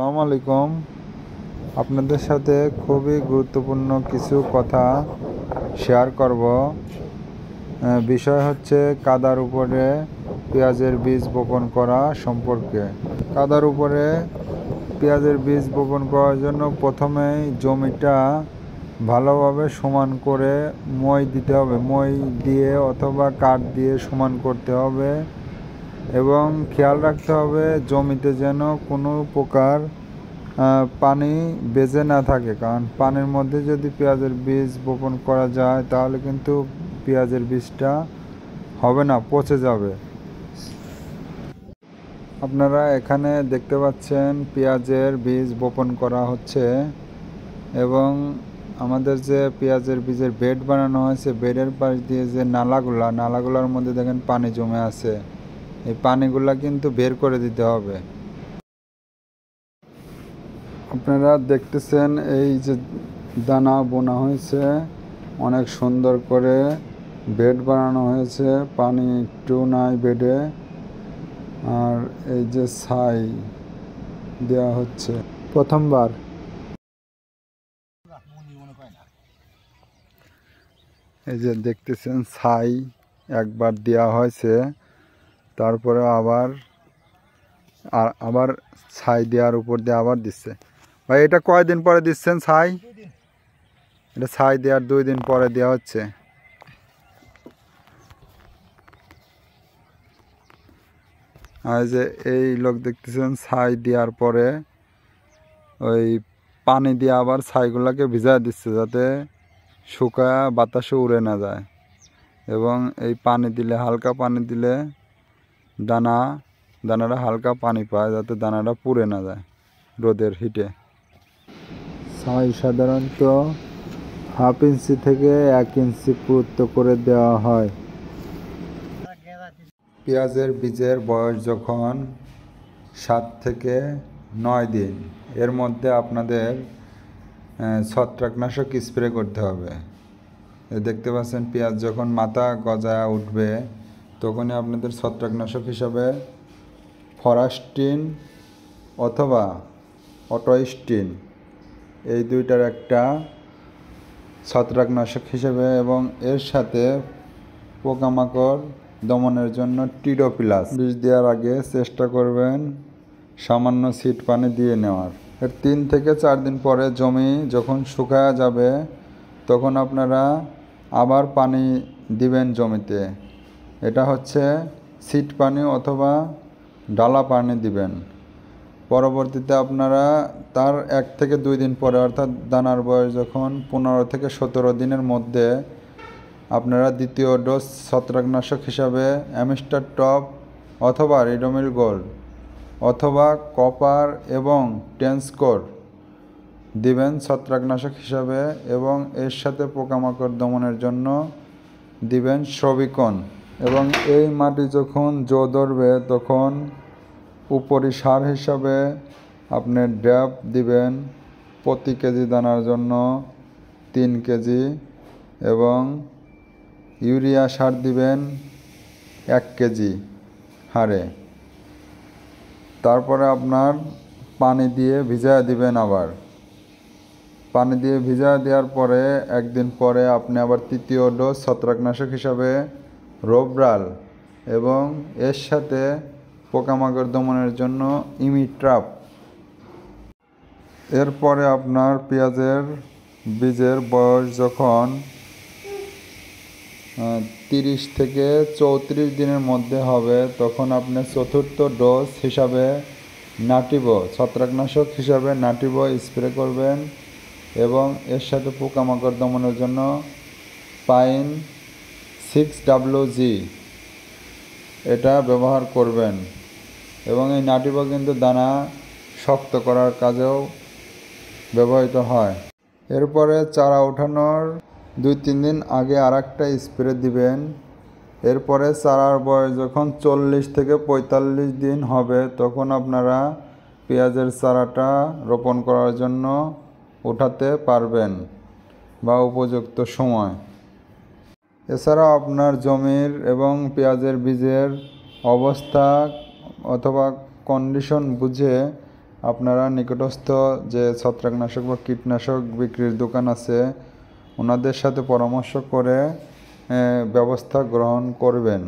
আসসালামু আলাইকুম। আপনাদের সাথে খুবই গুরুত্বপূর্ণ কিছু কথা শেয়ার করব। বিষয় হচ্ছে কাদার উপরে পেঁয়াজের বীজ বপন করা সম্পর্কে। কাদার উপরে পেঁয়াজের বীজ বপন করার জন্য প্রথমেই জমিটা ভালোভাবে সমান করে মই দিতে হবে। মই দিয়ে অথবা কাঠ দিয়ে সমান করতে হবে এবং খেয়াল রাখতে হবে জমিতে যেন কোনো প্রকার পানি বেজে না থাকে, কারণ পানির মধ্যে যদি পেঁয়াজের বীজ বপন করা যায় তাহলে কিন্তু পেঁয়াজের বীজটা হবে না, পচে যাবে। আপনারা এখানে দেখতে পাচ্ছেন পেঁয়াজের বীজ বপন করা হচ্ছে এবং আমাদের যে পেঁয়াজের বীজের বেড বানানো হয়েছে, বেডের পাশ দিয়ে যে নালাগুলার মধ্যে দেখেন পানি জমে আছে। এই পানিগুলা কিন্তু বের করে দিতে হবে। আপনারা দেখতেছেন এই যে দানা বোনা হয়েছে, অনেক সুন্দর করে বেড বানানো হয়েছে, পানি একটু নাই বেডে। আর এই যে ছাই দেওয়া হচ্ছে প্রথমবার। এই যে দেখতেছেন ছাই একবার দেওয়া হয়েছে, তারপরে আবার ছাই দেওয়ার উপর দিয়ে আবার দিচ্ছে। ভাই এটা কয়দিন পরে দিচ্ছেন ছাই? এটা ছাই দেওয়ার 2 দিন পরে দেওয়া হচ্ছে। আর যে এই লোক দেখতেছেন ছাই দেওয়ার পরে ওই পানি দিয়ে আবার ছাইগুলোকে ভিজায় দিচ্ছে যাতে শুকায় বাতাসে উড়ে না যায়। এবং এই পানি দিলে, হালকা পানি দিলে দানাটা হালকা পানি পায় যাতে দানাটা পুড়ে না যায় রোদের হিটে। ছাই সাধারণত 1/2 ইঞ্চি থেকে 1 ইঞ্চি পুরুত্ব করে দেওয়া হয়। পেঁয়াজের বীজের বয়স যখন 7 থেকে 9 দিন, এর মধ্যে আপনাদের ছত্রাকনাশক স্প্রে করতে হবে। দেখতে পাচ্ছেন পেঁয়াজ যখন মাথা গজায় উঠবে তখনই আপনাদের ছত্রাকনাশক হিসাবে ফরাস্টিন অথবা অটোস্টিন, এই দুইটার একটা ছত্রাকনাশক হিসেবে, এবং এর সাথে পোকামাকড় দমনের জন্য টিডোপ্লাস বীজ দেওয়ার আগে চেষ্টা করবেন সামান্য সিড পানি দিয়ে নেওয়ার। এর 3 থেকে 4 দিন পরে জমি যখন শুকায়া যাবে তখন আপনারা আবার পানি দিবেন জমিতে। এটা হচ্ছে সিড পানি অথবা ডালা পানি দিবেন। পরবর্তীতে আপনারা তার 1 থেকে 2 দিন পরে, অর্থাৎ দানার বয়স যখন 15 থেকে 17 দিনের মধ্যে, আপনারা দ্বিতীয় ডোজ ছত্রাকনাশক হিসাবে অ্যামিস্টার টপ অথবা রিডোমিল গোল্ড অথবা কপার এবং টেন্সকোর দিবেন ছত্রাকনাশক হিসাবে, এবং এর সাথে পোকামাকড় দমনের জন্য দিবেন সবিকন। এবং এই মাটি যখন জো ধরবে তখন উপরি সার হিসাবে আপনি ড্যাপ দিবেন প্রতি কেজি দানার জন্য 3 কেজি, এবং ইউরিয়া সার দিবেন 1 কেজি হারে। তারপরে আপনার পানি দিয়ে ভিজায় দিবেন। আবার পানি দিয়ে ভিজায় দেওয়ার পরে 1 দিন পরে আপনি আবার তৃতীয় ডোজ ছত্রাকনাশক হিসাবে রোবরাল এবং এর সাথে পোকামাকড় দমনের জন্য ইমিট্রাপ। এরপরে আপনার পেঁয়াজের বীজের বয়স যখন 30 থেকে 34 দিনের মধ্যে হবে তখন আপনি চতুর্থ ডোজ হিসাবে নাটিভো ছত্রাকনাশক হিসাবে নাটিভো স্প্রে করবেন, এবং এর সাথে পোকামাকড় দমনের জন্য পাইন 6WG এটা ব্যবহার করবেন। এবং এই নাটিভো কিন্তু দানা শক্ত করার কাজেও ব্যবহৃত হয়। এরপরে চারা ওঠানোর 2-3 দিন আগে আরেকটা স্প্রে দিবেন। এরপরে চারার বয়স যখন 40 থেকে 45 দিন হবে তখন আপনারা পেঁয়াজের চারাটা রোপণ করার জন্য উঠাতে পারবেন বা উপযুক্ত সময়। এছাড়াও আপনার জমির এবং পেঁয়াজের বীজের অবস্থা অথবা কন্ডিশন বুঝে আপনারা নিকটস্থ যে ছত্রাকনাশক বা কীটনাশক বিক্রির দোকান আছে ওনাদের সাথে পরামর্শ করে ব্যবস্থা গ্রহণ করবেন।